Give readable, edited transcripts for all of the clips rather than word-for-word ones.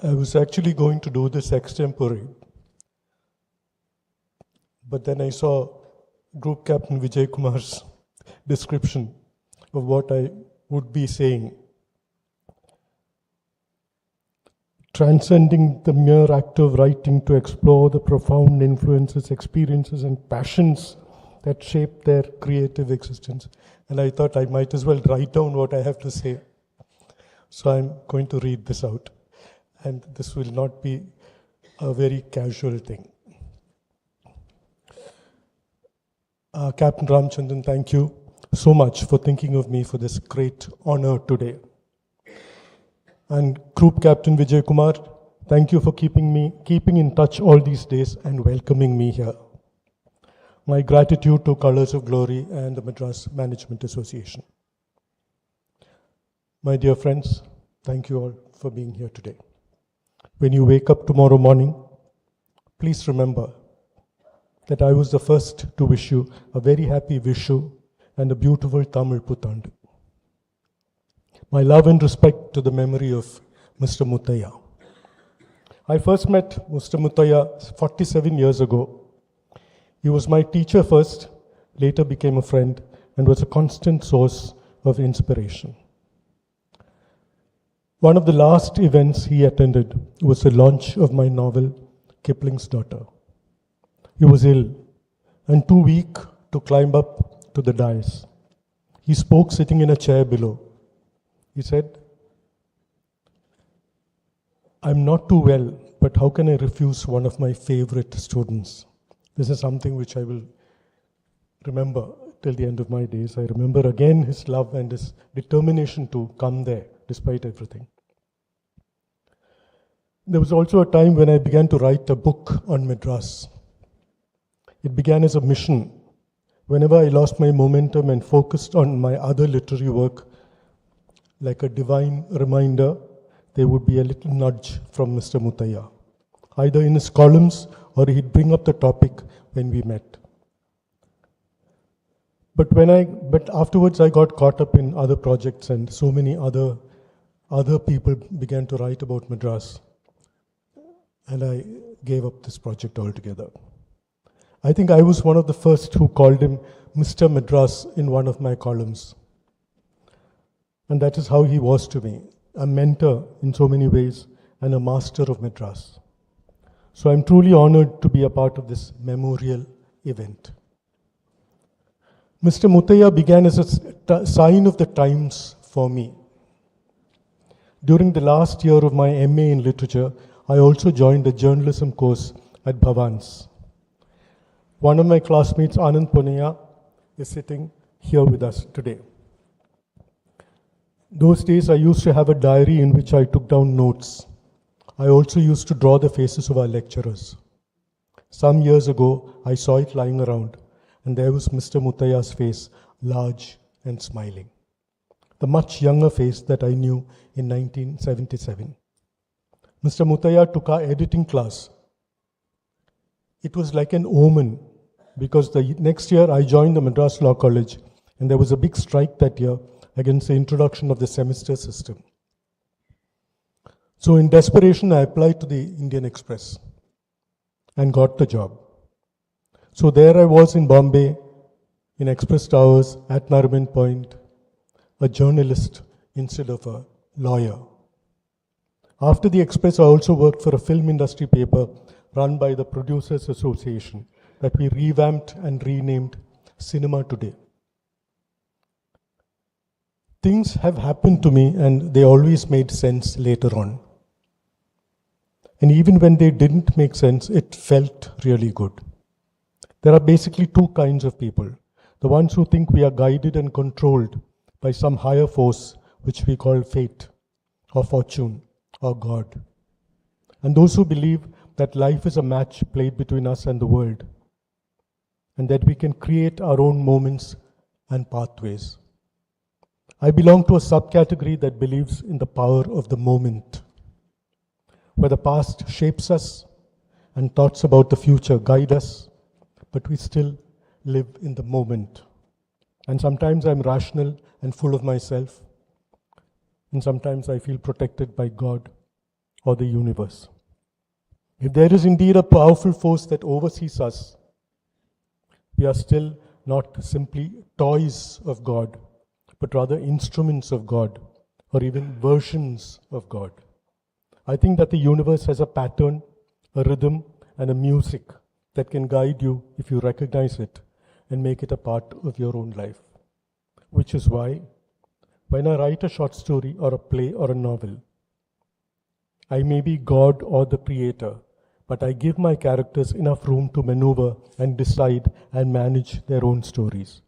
I was actually going to do this extempore, but then I saw Group Captain Vijay Kumar's description of what I would be saying. Transcending the mere act of writing to explore the profound influences, experiences, and passions that shape their creative existence. And I thought I might as well write down what I have to say. So I'm going to read this out. And this will not be a very casual thing. Captain Ramchandran, thank you so much for thinking of me for this great honor today. And Group Captain Vijay Kumar, thank you for keeping in touch all these days and welcoming me here. My gratitude to Colors of Glory and the Madras Management Association. My dear friends, thank you all for being here today. When you wake up tomorrow morning, please remember that I was the first to wish you a very happy Vishu and a beautiful Tamil Puthandu. My love and respect to the memory of Mr. Muthaiya. I first met Mr. Muthaiya 47 years ago. He was my teacher first, later became a friend, and was a constant source of inspiration. One of the last events he attended was the launch of my novel, Kipling's Daughter. He was ill and too weak to climb up to the dais. He spoke sitting in a chair below. He said, "I'm not too well, but how can I refuse one of my favorite students?" This is something which I will remember till the end of my days. I remember again his love and his determination to come there despite everything. There was also a time when I began to write a book on Madras. It began as a mission. Whenever I lost my momentum and focused on my other literary work, like a divine reminder, there would be a little nudge from Mr. Muthaiya, either in his columns or he'd bring up the topic when we met. But afterwards I got caught up in other projects and so many other people began to write about Madras. And I gave up this project altogether. I think I was one of the first who called him Mr. Madras in one of my columns. And that is how he was to me, a mentor in so many ways and a master of Madras. So I'm truly honored to be a part of this memorial event. Mr. Muthaiya began as a sign of the times for me. During the last year of my MA in literature, I also joined a journalism course at Bhavans. One of my classmates, Anand Ponaiya, is sitting here with us today. Those days I used to have a diary in which I took down notes. I also used to draw the faces of our lecturers. Some years ago, I saw it lying around, and there was Mr. Muthaiya's face, large and smiling. The much younger face that I knew in 1977. Mr. Muthaiya took our editing class. It was like an omen, because the next year I joined the Madras Law College, and there was a big strike that year against the introduction of the semester system. So in desperation, I applied to the Indian Express and got the job. So there I was in Bombay, in Express Towers, at Nariman Point, a journalist instead of a lawyer. After the Express, I also worked for a film industry paper run by the Producers Association that we revamped and renamed Cinema Today. Things have happened to me and they always made sense later on. And even when they didn't make sense, it felt really good. There are basically two kinds of people. The ones who think we are guided and controlled by some higher force, which we call fate, or fortune, or God. And those who believe that life is a match played between us and the world, and that we can create our own moments and pathways. I belong to a subcategory that believes in the power of the moment, where the past shapes us and thoughts about the future guide us, but we still live in the moment. And sometimes I'm rational and full of myself, and sometimes I feel protected by God or the universe. If there is indeed a powerful force that oversees us, we are still not simply toys of God, but rather instruments of God, or even versions of God. I think that the universe has a pattern, a rhythm, and a music that can guide you if you recognize it and make it a part of your own life. Which is why, when I write a short story or a play or a novel, I may be God or the creator, but I give my characters enough room to maneuver and decide and manage their own stories.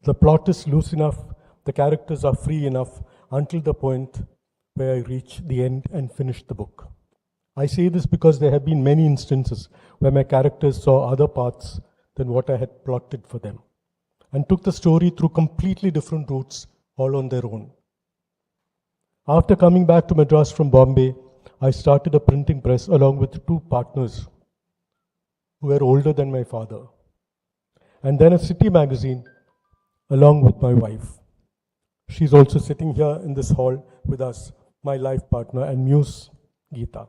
The plot is loose enough, the characters are free enough until the point where I reach the end and finish the book. I say this because there have been many instances where my characters saw other paths than what I had plotted for them, and took the story through completely different routes all on their own. After coming back to Madras from Bombay, I started a printing press along with two partners who were older than my father, and then a city magazine along with my wife. She's also sitting here in this hall with us, my life partner and muse, Geeta.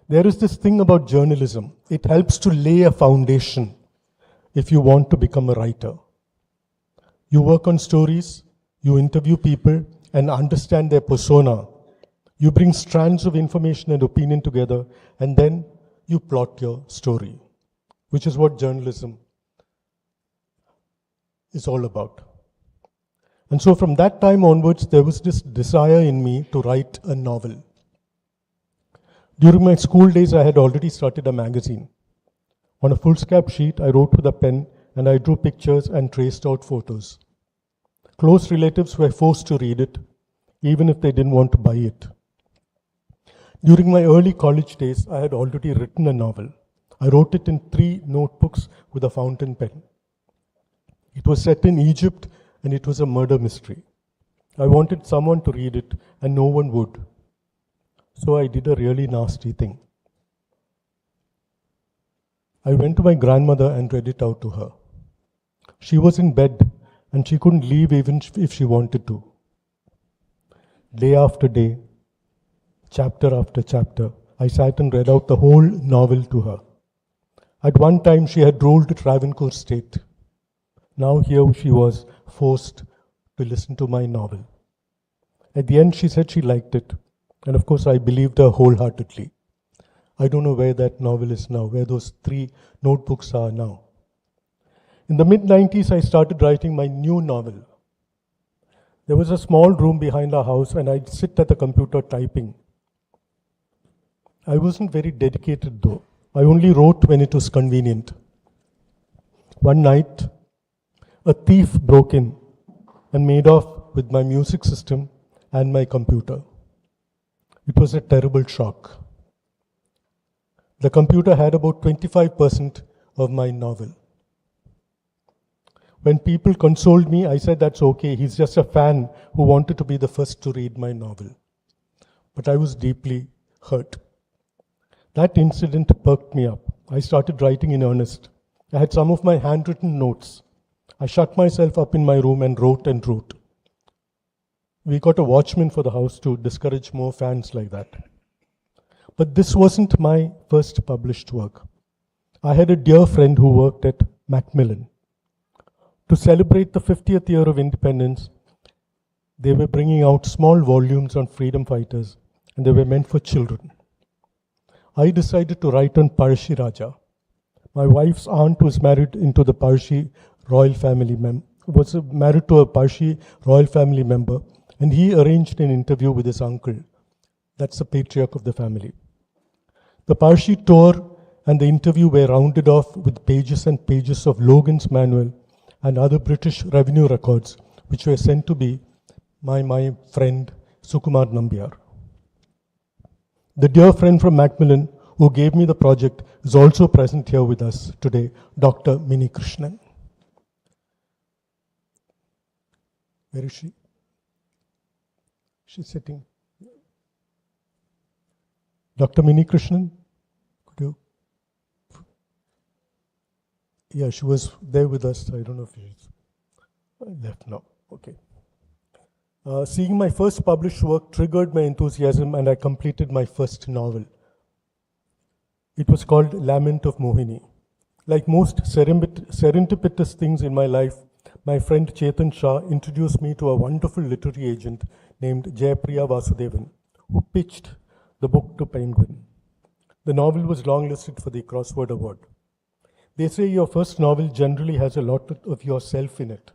There is this thing about journalism. It helps to lay a foundation if you want to become a writer. You work on stories, you interview people and understand their persona. You bring strands of information and opinion together, and then you plot your story, which is what journalism is all about. And so from that time onwards, there was this desire in me to write a novel. During my school days, I had already started a magazine. On a foolscap sheet, I wrote with a pen and I drew pictures and traced out photos. Close relatives were forced to read it, even if they didn't want to buy it. During my early college days, I had already written a novel. I wrote it in 3 notebooks with a fountain pen. It was set in Egypt and it was a murder mystery. I wanted someone to read it and no one would. So I did a really nasty thing. I went to my grandmother and read it out to her. She was in bed and she couldn't leave even if she wanted to. Day after day, chapter after chapter, I sat and read out the whole novel to her. At one time, she had ruled Travancore state. Now here she was, forced to listen to my novel. At the end, she said she liked it. And of course, I believed her wholeheartedly. I don't know where that novel is now, where those 3 notebooks are now. In the mid-90s, I started writing my new novel. There was a small room behind our house, and I'd sit at the computer typing. I wasn't very dedicated though. I only wrote when it was convenient. One night, a thief broke in and made off with my music system and my computer. It was a terrible shock. The computer had about 25% of my novel. When people consoled me, I said that's okay, he's just a fan who wanted to be the first to read my novel. But I was deeply hurt. That incident perked me up. I started writing in earnest. I had some of my handwritten notes. I shut myself up in my room and wrote and wrote. We got a watchman for the house to discourage more fans like that. But this wasn't my first published work. I had a dear friend who worked at Macmillan. To celebrate the 50th year of independence, they were bringing out small volumes on freedom fighters, and they were meant for children. I decided to write on Parshi Raja. My wife's aunt was married into the Parshi royal family was married to a Parshi royal family member, and he arranged an interview with his uncle. That's the patriarch of the family. The Parshi tour and the interview were rounded off with pages and pages of Logan's manual and other British revenue records, which were sent to be my friend Shreekumar Nambiar. The dear friend from Macmillan who gave me the project is also present here with us today, Dr. Mini Krishnan. Where is she? She's sitting. Dr. Mini Krishnan, could you? Yeah, she was there with us. I don't know if she's left now. Okay. Seeing my first published work triggered my enthusiasm, and I completed my first novel. It was called Lament of Mohini. Like most serendipitous things in my life, my friend Chetan Shah introduced me to a wonderful literary agent named Jayapriya Vasudevan, who pitched the book to Penguin. The novel was longlisted for the Crossword Award. They say your first novel generally has a lot of yourself in it.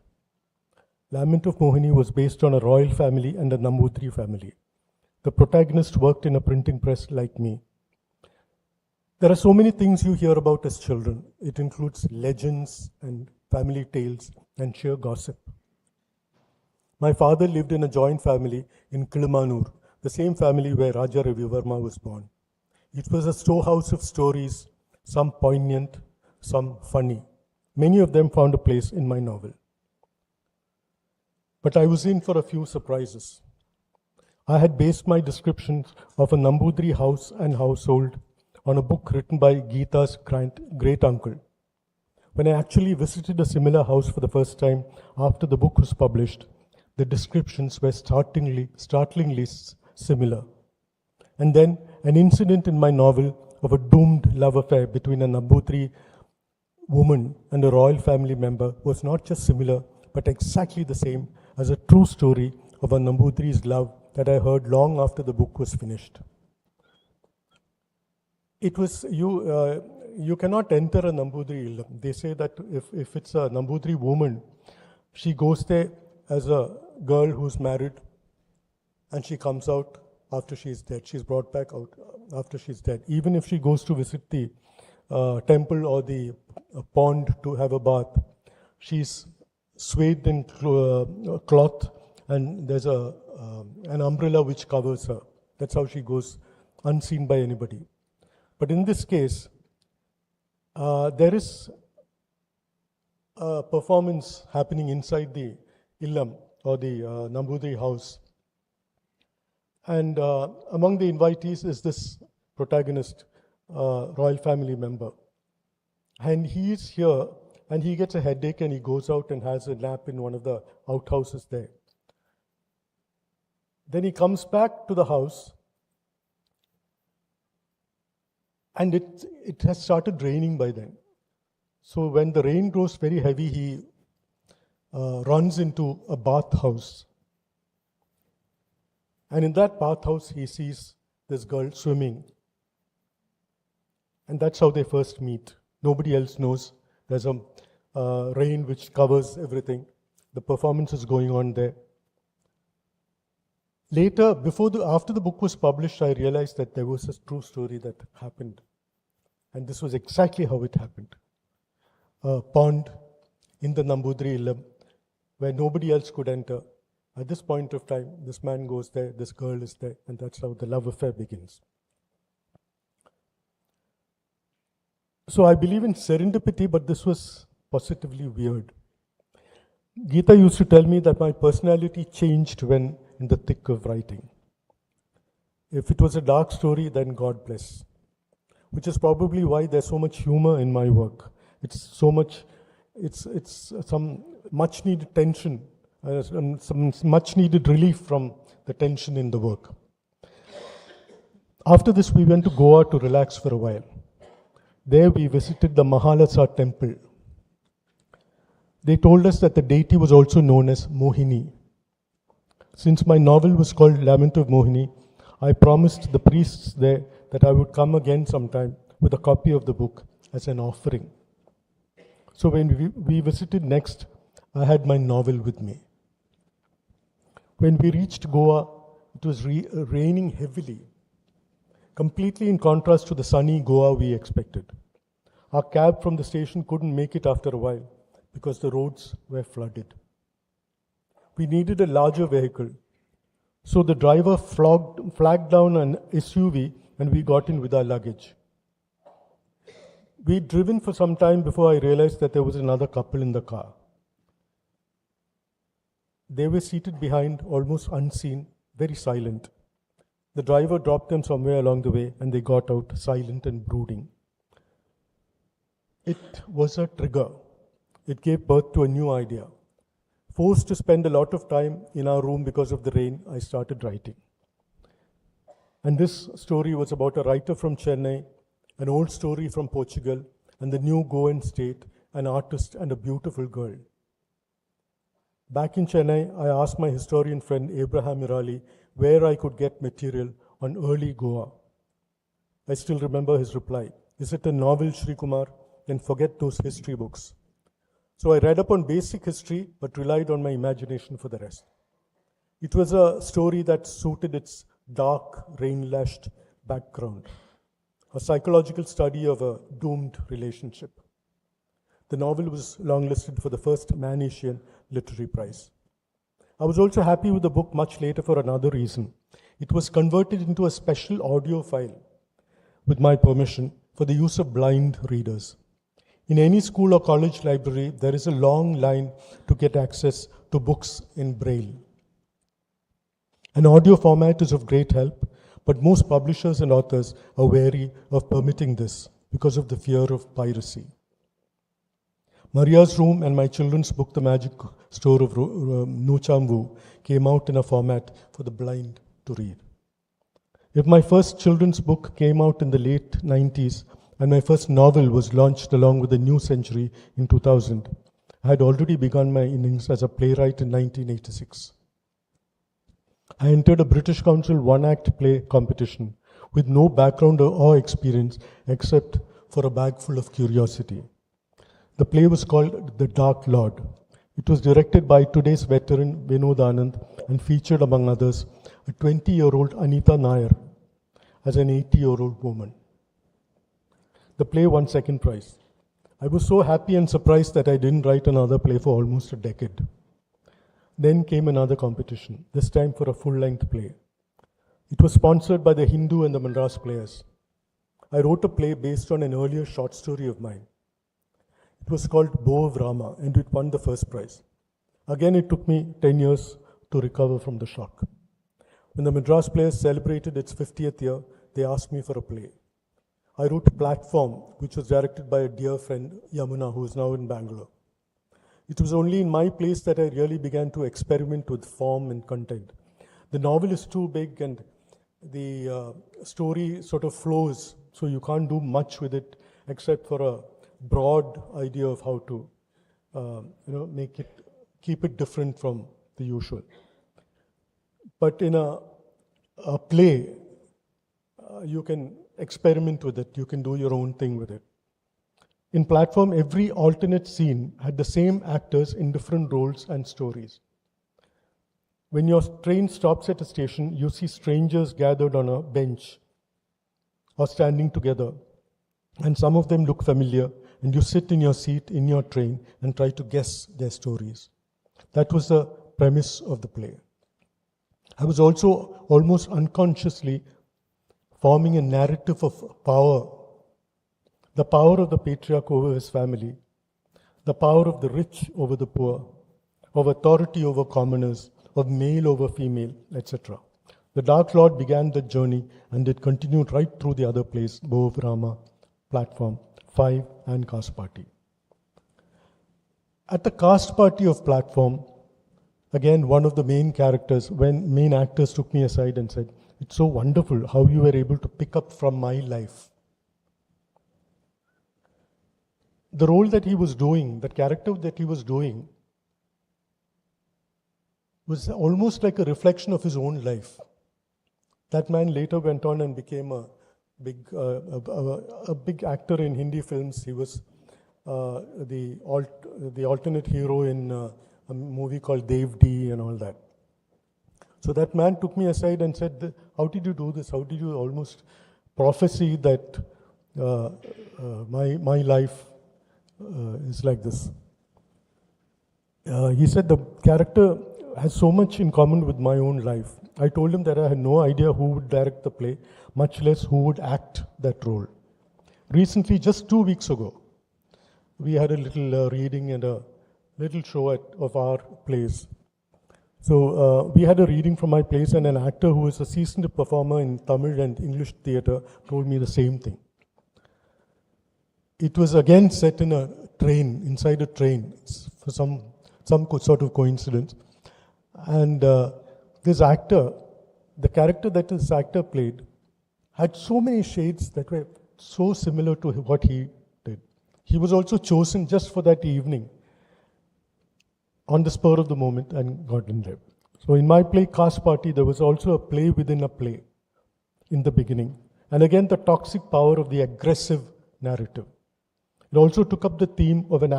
Lament of Mohini was based on a royal family and a Nambudri family. The protagonist worked in a printing press like me. There are so many things you hear about as children. It includes legends and family tales and sheer gossip. My father lived in a joint family in Kilimanur, the same family where Raja Ravi Varma was born. It was a storehouse of stories, some poignant, some funny. Many of them found a place in my novel. But I was in for a few surprises. I had based my descriptions of a Nambudri house and household on a book written by Geeta's great uncle. When I actually visited a similar house for the first time after the book was published, the descriptions were startlingly similar. And then an incident in my novel of a doomed love affair between a Nambudri woman and a royal family member was not just similar, but exactly the same as a true story of a Nambudri's love that I heard long after the book was finished. It was, you cannot enter a Nambudri illam. They say that if it's a Nambudri woman, she goes there as a girl who's married and she comes out after she's dead. She's brought back out after she's dead. Even if she goes to visit the temple or the pond to have a bath, she's swathed in cloth and there's an umbrella which covers her. That's how she goes unseen by anybody. But in this case, there is a performance happening inside the illam or the Nambudri house. And among the invitees is this protagonist, royal family member. And he is here and he gets a headache and he goes out and has a nap in one of the outhouses there. Then he comes back to the house and it has started raining by then. So when the rain grows very heavy, he runs into a bathhouse. And in that bathhouse, he sees this girl swimming. And that's how they first meet. Nobody else knows. There's a rain which covers everything. The performance is going on there. Later, after the book was published, I realized that there was a true story that happened. And this was exactly how it happened. A pond in the Nambudri illam where nobody else could enter. At this point of time, this man goes there, this girl is there, and that's how the love affair begins. So I believe in serendipity, but this was positively weird. Geeta used to tell me that my personality changed when in the thick of writing. If it was a dark story, then God bless. Which is probably why there's so much humor in my work. It's some much needed tension, some much needed relief from the tension in the work. After this, we went to Goa to relax for a while. There we visited the Mahalasa temple. They told us that the deity was also known as Mohini. Since my novel was called Lament of Mohini, I promised the priests there that I would come again sometime with a copy of the book as an offering. So when we visited next, I had my novel with me. When we reached Goa, it was raining heavily, completely in contrast to the sunny Goa we expected. Our cab from the station couldn't make it after a while because the roads were flooded. We needed a larger vehicle. So the driver flagged down an SUV and we got in with our luggage. We'd driven for some time before I realized that there was another couple in the car. They were seated behind, almost unseen, very silent. The driver dropped them somewhere along the way and they got out, silent and brooding. It was a trigger. It gave birth to a new idea. Forced to spend a lot of time in our room because of the rain, I started writing. And this story was about a writer from Chennai, an old story from Portugal, and the new Goan state, an artist and a beautiful girl. Back in Chennai, I asked my historian friend Abraham Irali where I could get material on early Goa. I still remember his reply. Is it a novel, Shreekumar? Then forget those history books. So I read up on basic history, but relied on my imagination for the rest. It was a story that suited its dark, rain-lashed background, a psychological study of a doomed relationship. The novel was longlisted for the first Man Asian Literary Prize. I was also happy with the book much later for another reason. It was converted into a special audio file, with my permission, for the use of blind readers. In any school or college library, there is a long line to get access to books in Braille. An audio format is of great help, but most publishers and authors are wary of permitting this because of the fear of piracy. Maria's Room and my children's book, The Magic Store of Nuchamvu, came out in a format for the blind to read. If my first children's book came out in the late 90s and my first novel was launched along with The New Century in 2000, I had already begun my innings as a playwright in 1986. I entered a British Council one-act play competition with no background or experience except for a bag full of curiosity. The play was called The Dark Lord. It was directed by today's veteran Vinod Anand and featured, among others, a 20-year-old Anita Nair as an 80-year-old woman. The play won second prize. I was so happy and surprised that I didn't write another play for almost a decade. Then came another competition, this time for a full-length play. It was sponsored by the Hindu and the Madras Players. I wrote a play based on an earlier short story of mine. It was called Varma, and it won the first prize. Again, it took me 10 years to recover from the shock. When the Madras Players celebrated its 50th year, they asked me for a play. I wrote Platform, which was directed by a dear friend, Yamuna, who is now in Bangalore. It was only in my place that I really began to experiment with form and content. The novel is too big and the story sort of flows, so you can't do much with it except for a broad idea of how to keep it different from the usual. But in a play, you can experiment with it, you can do your own thing with it. In Platform, every alternate scene had the same actors in different roles and stories. When your train stops at a station, you see strangers gathered on a bench or standing together, and some of them look familiar, and you sit in your seat in your train and try to guess their stories. That was the premise of the play. I was also almost unconsciously forming a narrative of power. The power of the patriarch over his family, the power of the rich over the poor, of authority over commoners, of male over female, etc. The Dark Lord began the journey and it continued right through the other plays, Bhov, Rama, Platform, 5 and Caste Party. At the Caste Party of Platform, again, one of the main actors took me aside and said, "It's so wonderful how you were able to pick up from my life." The role that he was doing, that character that he was doing, was almost like a reflection of his own life. That man later went on and became a big actor in Hindi films. He was the alternate hero in a movie called Dev D and all that. So that man took me aside and said, "How did you do this? How did you almost prophesy that my life is like this?" He said the character has so much in common with my own life. I told him that I had no idea who would direct the play, much less who would act that role. Recently, just 2 weeks ago, we had a little reading and a little show of our plays. So we had a reading from my plays, and an actor who is a seasoned performer in Tamil and English theatre told me the same thing. It was again set in a train, inside a train, for some some sort of coincidence. And this actor, the character that this actor played, had so many shades that were so similar to what he did. He was also chosen just for that evening, on the spur of the moment, and got in there. So in my play, Caste Party, there was also a play within a play in the beginning. And again, the toxic power of the aggressive narrative. It also took up the theme of an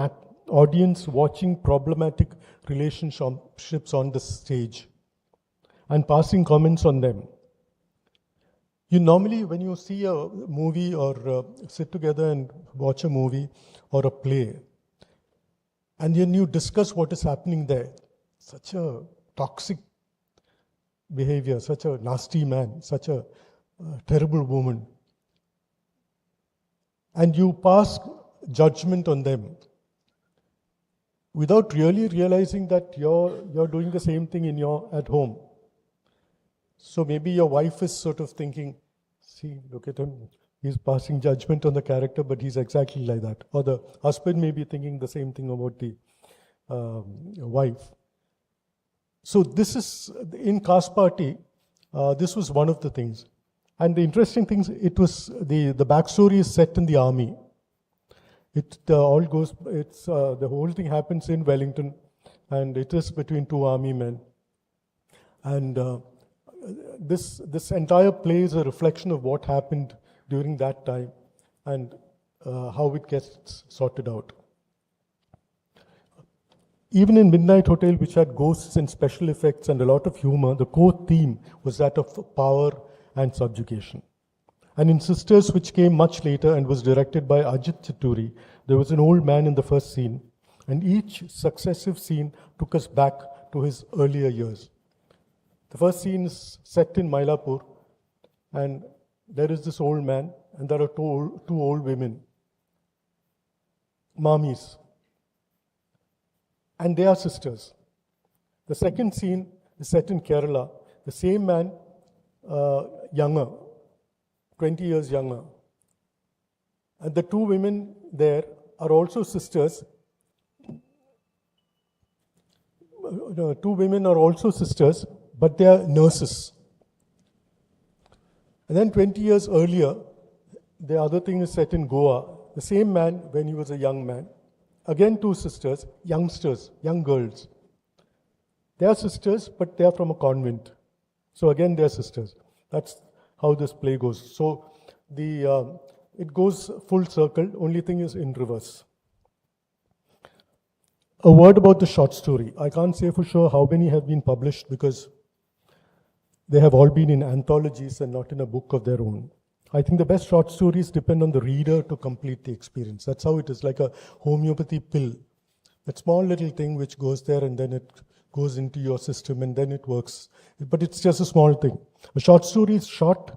audience watching problematic relationships on the stage and passing comments on them. You normally, when you see a movie or sit together and watch a movie or a play, and then you discuss what is happening there, such a toxic behavior, such a nasty man, such a terrible woman, and you pass judgment on them without really realizing that you're doing the same thing at home. So maybe your wife is sort of thinking, see, look at him, he's passing judgment on the character, but he's exactly like that. Or the husband may be thinking the same thing about the wife. So this is, in Caste Party, this was one of the things. And the interesting thing is, it was, the backstory is set in the army. The whole thing happens in Wellington, and it is between two army men. And this entire play is a reflection of what happened during that time and how it gets sorted out. Even in Midnight Hotel, which had ghosts and special effects and a lot of humor, the core theme was that of power and subjugation. And in Sisters, which came much later and was directed by Ajit Chitturi, there was an old man in the first scene, and each successive scene took us back to his earlier years. The first scene is set in Mylapore, and there is this old man, and there are two old women, mommies, and they are sisters. The second scene is set in Kerala. The same man, younger, 20 years younger. And the two women there are also sisters. Two women are also sisters, but they are nurses. And then 20 years earlier, the other thing is set in Goa. The same man, when he was a young man, again two sisters, youngsters, young girls. They are sisters, but they are from a convent. So again, they are sisters. That's how this play goes. So it goes full circle, only thing is in reverse. A word about the short story. I can't say for sure how many have been published because they have all been in anthologies and not in a book of their own. I think the best short stories depend on the reader to complete the experience. That's how it is, like a homeopathy pill. That small little thing which goes there and then it goes into your system and then it works. But it's just a small thing. A short story is short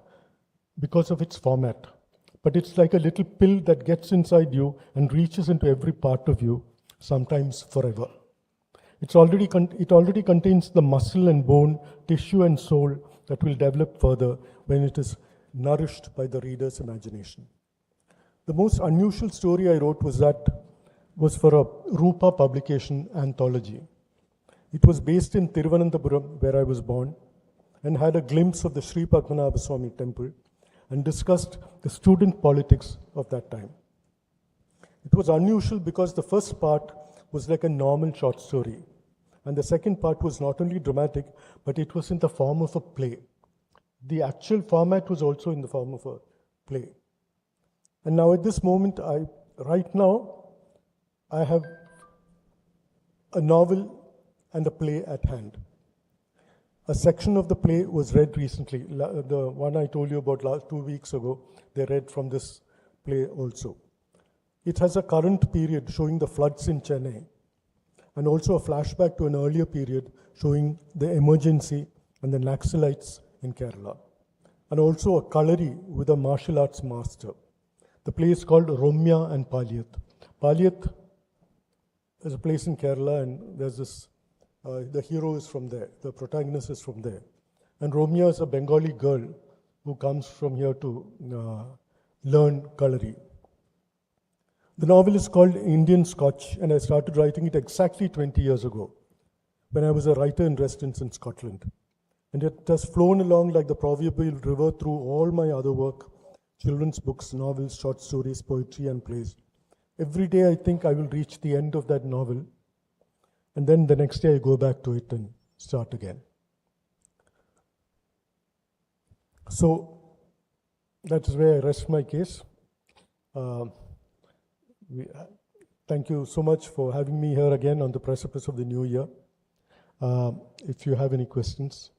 because of its format. But it's like a little pill that gets inside you and reaches into every part of you, sometimes forever. It already contains the muscle and bone, tissue and soul that will develop further when it is nourished by the reader's imagination. The most unusual story I wrote was for a Rupa publication anthology. It was based in Thiruvananthapuram, where I was born, and had a glimpse of the Sri Padmanabha Swami temple and discussed the student politics of that time. It was unusual because the first part was like a normal short story, and the second part was not only dramatic, but it was in the form of a play. The actual format was also in the form of a play. And now at this moment, right now, I have a novel and a play at hand. A section of the play was read recently. The one I told you about 2 weeks ago, they read from this play also. It has a current period showing the floods in Chennai, and also a flashback to an earlier period showing the emergency and the Naxalites in Kerala, and also a kalari with a martial arts master. The play is called Romya and Paliyat. Paliyat is a place in Kerala, and there's this, the hero is from there, the protagonist is from there. And Romya is a Bengali girl who comes from here to learn kalari. The novel is called Indian Scotch, and I started writing it exactly 20 years ago when I was a writer in residence in Scotland. And it has flown along like the proverbial river through all my other work, children's books, novels, short stories, poetry, and plays. Every day I think I will reach the end of that novel, and then the next day I go back to it and start again. So that is where I rest my case. Thank you so much for having me here again on the precipice of the new year. If you have any questions.